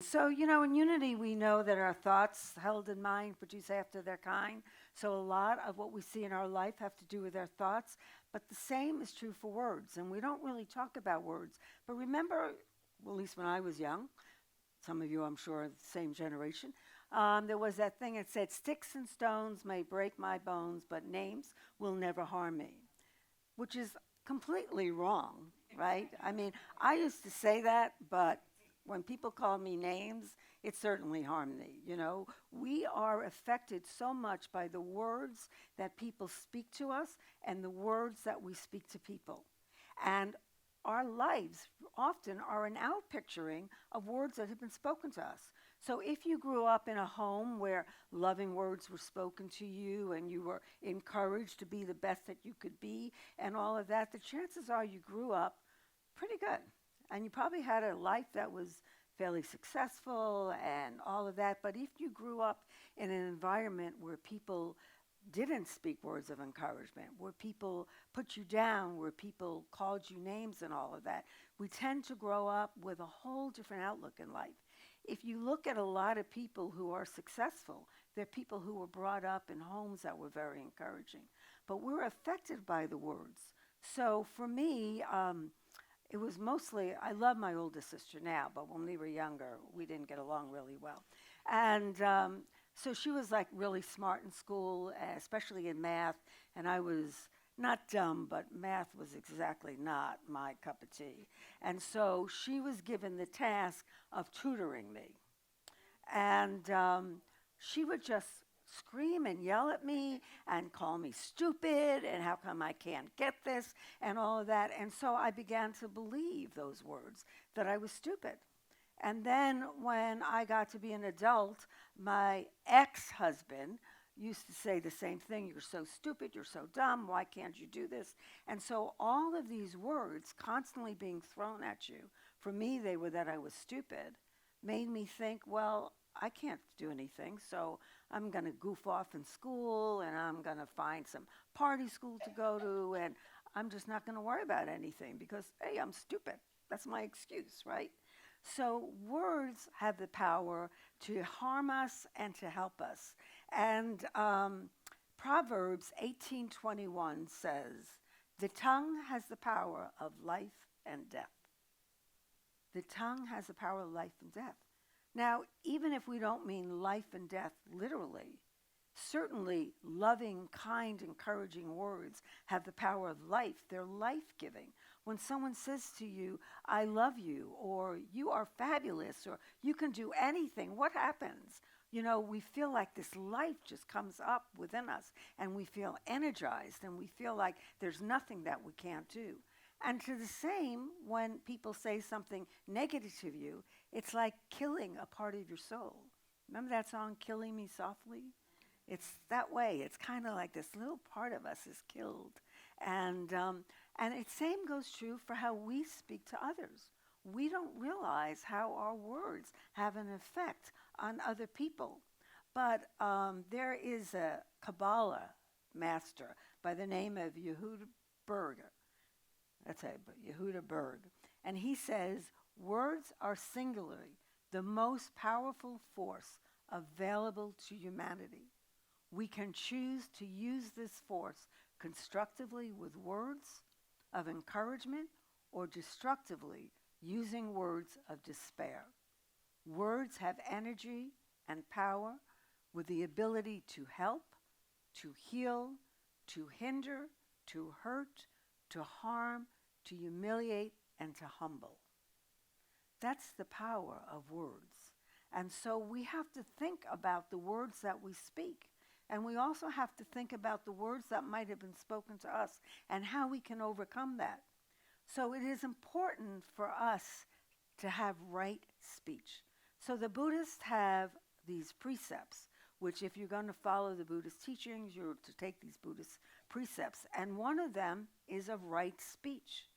So, in unity, we know that our thoughts held in mind produce after their kind. So, a lot of what we see in our life have to do with our thoughts. But the same is true for words. And we don't really talk about words. But remember, well, at least when I was young, some of you, I'm sure, are the same generation, there was that thing that said, "Sticks and stones may break my bones, but names will never harm me," which is completely wrong, right? I mean, I used to say that, but when people call me names, it certainly harmed me. We are affected so much by the words that people speak to us and the words that we speak to people. And our lives often are an outpicturing of words that have been spoken to us. So if you grew up in a home where loving words were spoken to you and you were encouraged to be the best that you could be and all of that, the chances are you grew up pretty good. And you probably had a life that was fairly successful and all of that. But if you grew up in an environment where people didn't speak words of encouragement, where people put you down, where people called you names and all of that, we tend to grow up with a whole different outlook in life. If you look at a lot of people who are successful, they're people who were brought up in homes that were very encouraging. But we're affected by the words. So for me, it was mostly, I love my oldest sister now, but when we were younger, we didn't get along really well. And so she was like really smart in school, especially in math. And I was not dumb, but math was exactly not my cup of tea. And so she was given the task of tutoring me. And she would just scream and yell at me and call me stupid and how come I can't get this and all of that. And so I began to believe those words that I was stupid. And then when I got to be an adult, my ex husband used to say the same thing: "You're so stupid, you're so dumb, why can't you do this?" And so all of these words constantly being thrown at you, for me, they were that I was stupid, made me think, well, I can't do anything, so I'm going to goof off in school and I'm going to find some party school to go to and I'm just not going to worry about anything because, hey, I'm stupid. That's my excuse, right? So words have the power to harm us and to help us. And Proverbs 18:21 says, "The tongue has the power of life and death." The tongue has the power of life and death. Now, even if we don't mean life and death literally, certainly loving, kind, encouraging words have the power of life. They're life giving. When someone says to you, "I love you," or "You are fabulous," or "You can do anything," what happens? We feel like this life just comes up within us and we feel energized and we feel like there's nothing that we can't do. And to the same, when people say something negative to you, it's like killing a part of your soul. Remember that song, "Killing Me Softly"? It's that way. It's kind of like this little part of us is killed. And it same goes true for how we speak to others. We don't realize how our words have an effect on other people. But there is a Kabbalah master by the name of Yehuda Berger. That's it, but Yehuda Berg. And he says, "Words are singularly the most powerful force available to humanity. We can choose to use this force constructively with words of encouragement or destructively using words of despair. Words have energy and power with the ability to help, to heal, to hinder, to hurt, to harm, to humiliate, and to humble." That's the power of words. And so we have to think about the words that we speak. And we also have to think about the words that might have been spoken to us and how we can overcome that. So it is important for us to have right speech. So the Buddhists have these precepts, which if you're going to follow the Buddhist teachings, you're to take these Buddhist precepts. And one of them is of right speech.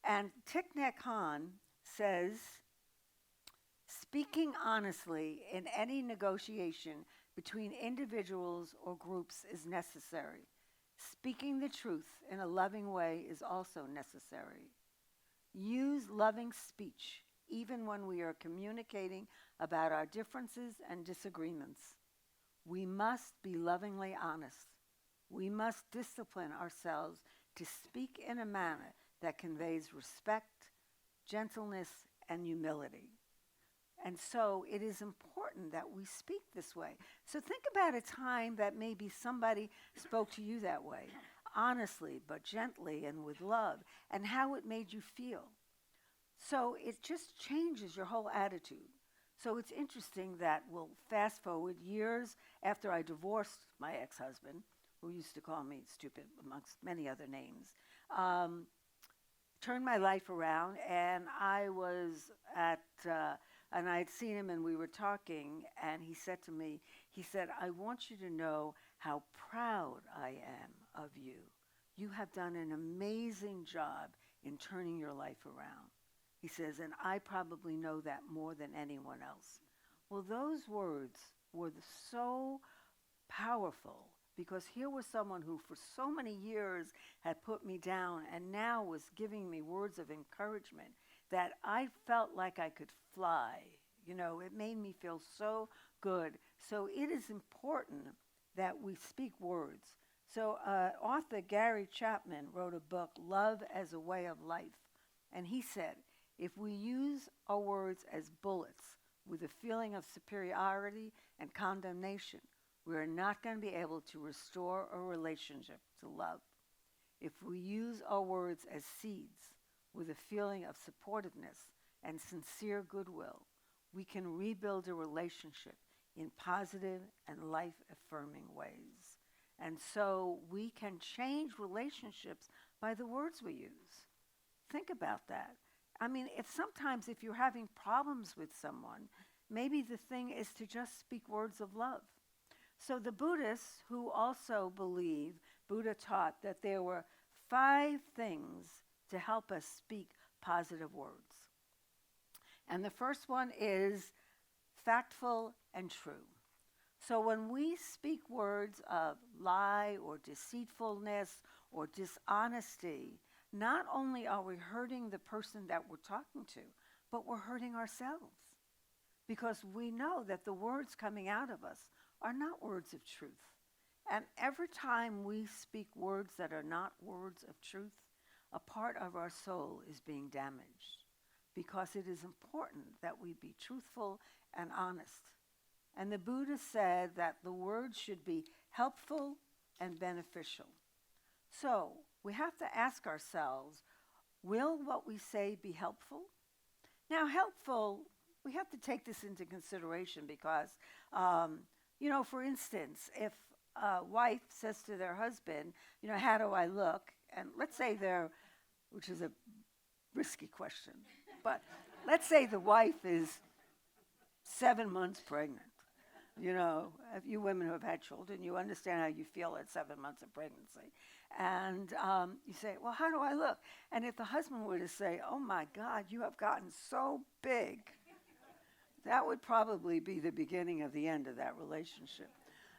And Thich Nhat Hanh says, "Speaking honestly in any negotiation between individuals or groups is necessary. Speaking the truth in a loving way is also necessary. Use loving speech even when we are communicating about our differences and disagreements. We must be lovingly honest. We must discipline ourselves to speak in a manner that conveys respect, gentleness, and humility. And so it is important that we speak this way. So think about a time that maybe somebody spoke to you that way, honestly, but gently and with love, and how it made you feel. So it just changes your whole attitude. So it's interesting that we'll fast forward years after I divorced my ex-husband, who used to call me stupid amongst many other names, um, turned my life around, and I was and I had seen him and we were talking, and he said to me, he said, I want you to know how proud I am of you. You have done an amazing job in turning your life around. He says, and I probably know that more than anyone else. Well, those words were so powerful because here was someone who for so many years had put me down and now was giving me words of encouragement that I felt like I could fly. You know, it made me feel so good. So it is important that we speak words. So author Gary Chapman wrote a book, Love as a Way of Life. And he said, if we use our words as bullets with a feeling of superiority and condemnation, we are not going to be able to restore a relationship to love. If we use our words as seeds with a feeling of supportiveness and sincere goodwill, we can rebuild a relationship in positive and life-affirming ways. And so we can change relationships by the words we use. Think about that. I mean, if you're having problems with someone, maybe the thing is to just speak words of love. So the Buddhists, who also believe, Buddha taught that there were 5 things to help us speak positive words. And the first one is factful and true. So when we speak words of lie or deceitfulness or dishonesty, not only are we hurting the person that we're talking to, but we're hurting ourselves. Because we know that the words coming out of us are not words of truth. And every time we speak words that are not words of truth, a part of our soul is being damaged. Because it is important that we be truthful and honest. And the Buddha said that the words should be helpful and beneficial. So we have to ask ourselves, will what we say be helpful? Now, helpful, we have to take this into consideration because, for instance, if a wife says to their husband, how do I look? And let's say which is a risky question, but let's say the wife is 7 months pregnant. If you women who have had children, you understand how you feel at 7 months of pregnancy. And you say, well, how do I look? And if the husband were to say, oh my God, you have gotten so big, that would probably be the beginning of the end of that relationship.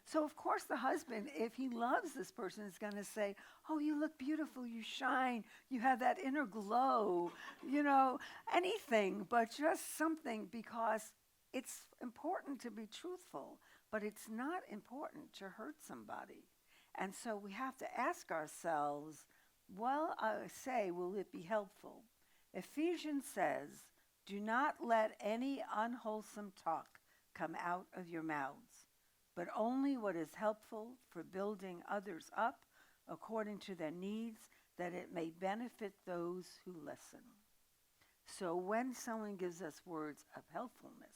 So of course the husband, if he loves this person, is going to say, oh, you look beautiful, you shine, you have that inner glow, anything, but just something, because it's important to be truthful, but it's not important to hurt somebody. And so we have to ask ourselves, will it be helpful? Ephesians says, do not let any unwholesome talk come out of your mouths, but only what is helpful for building others up according to their needs, that it may benefit those who listen. So when someone gives us words of helpfulness.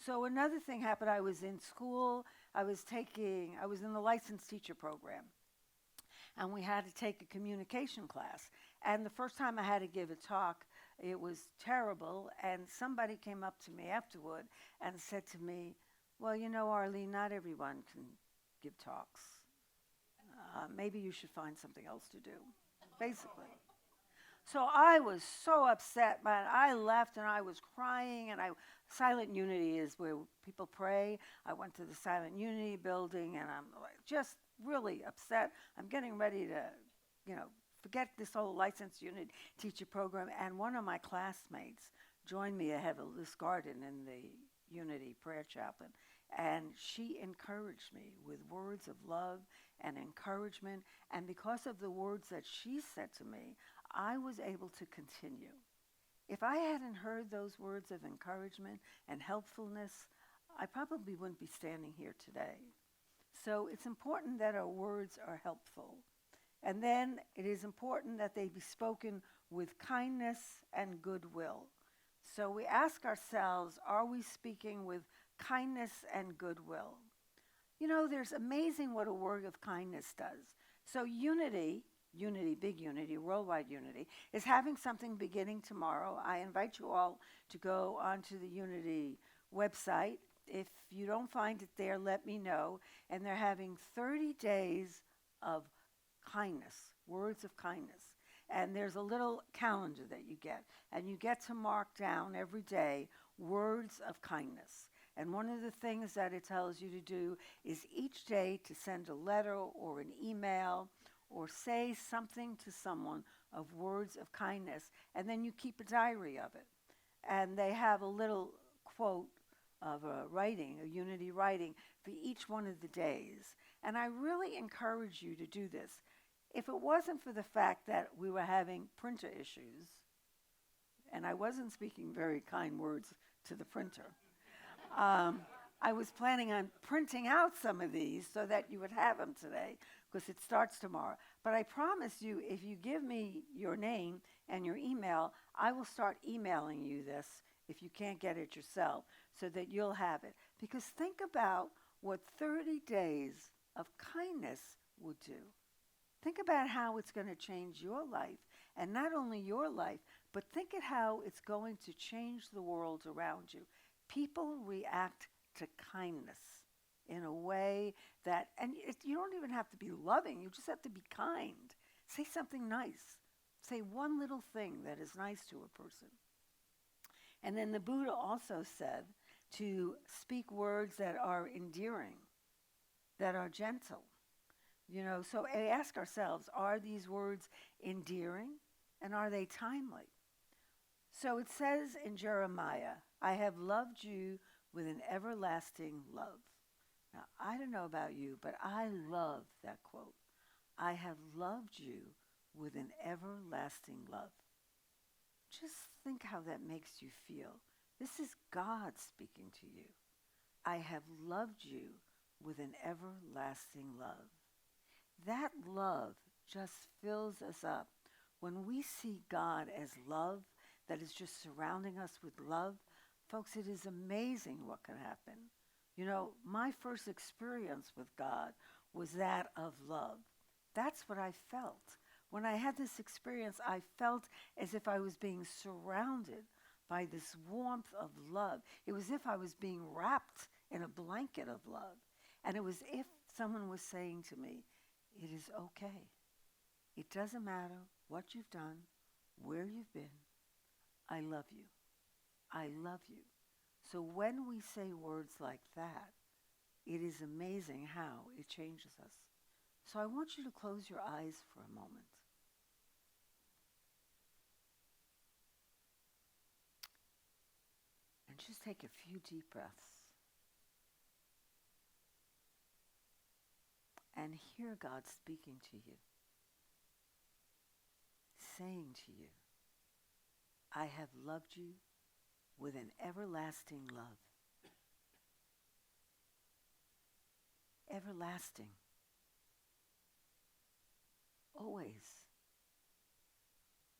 So another thing happened, I was in school, I was in the licensed teacher program, and we had to take a communication class. And the first time I had to give a talk, it was terrible, and somebody came up to me afterward and said to me, well, Arlene, not everyone can give talks. Maybe you should find something else to do, basically. So I was so upset, but I left and I was crying, and Silent Unity is where people pray. I went to the Silent Unity building, and I'm just really upset. I'm getting ready to, forget this whole licensed unit teacher program, and one of my classmates joined me ahead of Liz Garden in the Unity Prayer Chaplain, and she encouraged me with words of love and encouragement. And because of the words that she said to me, I was able to continue. If I hadn't heard those words of encouragement and helpfulness, I probably wouldn't be standing here today. So it's important that our words are helpful. And then it is important that they be spoken with kindness and goodwill. So we ask ourselves, are we speaking with kindness and goodwill? You know, there's amazing what a word of kindness does. So unity, big unity, worldwide unity, is having something beginning tomorrow. I invite you all to go onto the Unity website. If you don't find it there, let me know. And they're having 30 days of kindness, words of kindness. And there's a little calendar that you get. And you get to mark down every day words of kindness. And one of the things that it tells you to do is each day to send a letter or an email or say something to someone of words of kindness. And then you keep a diary of it. And they have a little quote of a writing, a Unity writing, for each one of the days. And I really encourage you to do this. If it wasn't for the fact that we were having printer issues, and I wasn't speaking very kind words to the printer, I was planning on printing out some of these so that you would have them today, because it starts tomorrow. But I promise you, if you give me your name and your email, I will start emailing you this if you can't get it yourself, so that you'll have it. Because think about what 30 days of kindness would do. Think about how it's going to change your life, and not only your life, but think at how it's going to change the world around you. People react to kindness in a way that, and you don't even have to be loving, you just have to be kind. Say something nice. Say one little thing that is nice to a person. And then the Buddha also said to speak words that are endearing, that are gentle. You know, so we ask ourselves, are these words endearing and are they timely? So it says in Jeremiah, I have loved you with an everlasting love. Now, I don't know about you, but I love that quote. I have loved you with an everlasting love. Just think how that makes you feel. This is God speaking to you. I have loved you with an everlasting love. That love just fills us up. When we see God as love, that is just surrounding us with love, folks, it is amazing what can happen. You know, my first experience with God was that of love. That's what I felt. When I had this experience, I felt as if I was being surrounded by this warmth of love. It was as if I was being wrapped in a blanket of love. And it was as if someone was saying to me, it is okay. It doesn't matter what you've done, where you've been. I love you. I love you. So when we say words like that, it is amazing how it changes us. So I want you to close your eyes for a moment. And just take a few deep breaths. And hear God speaking to you, saying to you, I have loved you with an everlasting love. Everlasting. Always.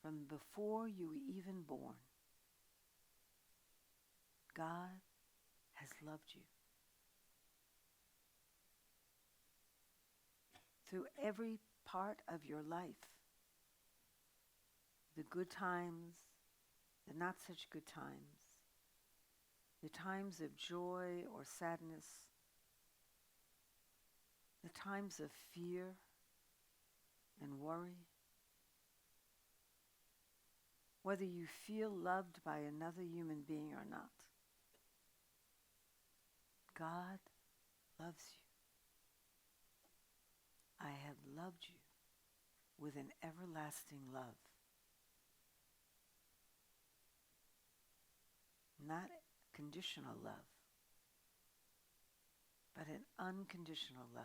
From before you were even born, God has loved you. Through every part of your life, the good times, the not such good times, the times of joy or sadness, the times of fear and worry, whether you feel loved by another human being or not, God loves you. I have loved you with an everlasting love. Not conditional love, but an unconditional love.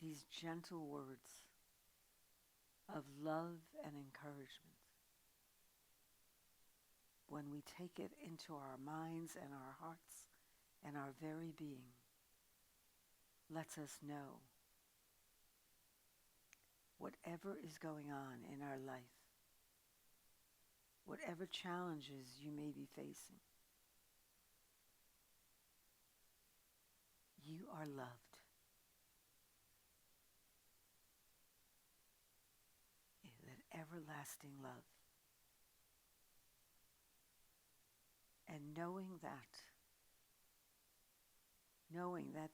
These gentle words of love and encouragement, when we take it into our minds and our hearts and our very being, lets us know whatever is going on in our life, whatever challenges you may be facing, you are loved. That everlasting love. And knowing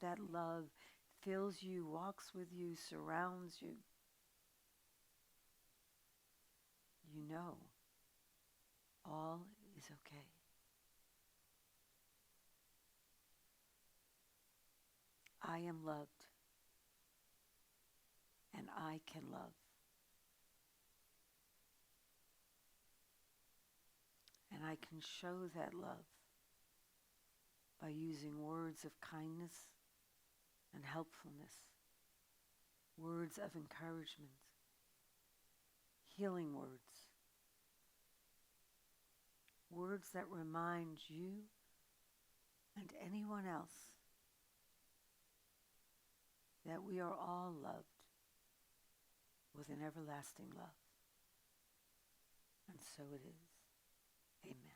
that love fills you, walks with you, surrounds you, you know all is okay. I am loved, and I can love. And I can show that love by using words of kindness and helpfulness, words of encouragement, healing words, words that remind you and anyone else that we are all loved with an everlasting love. And so it is. Amen.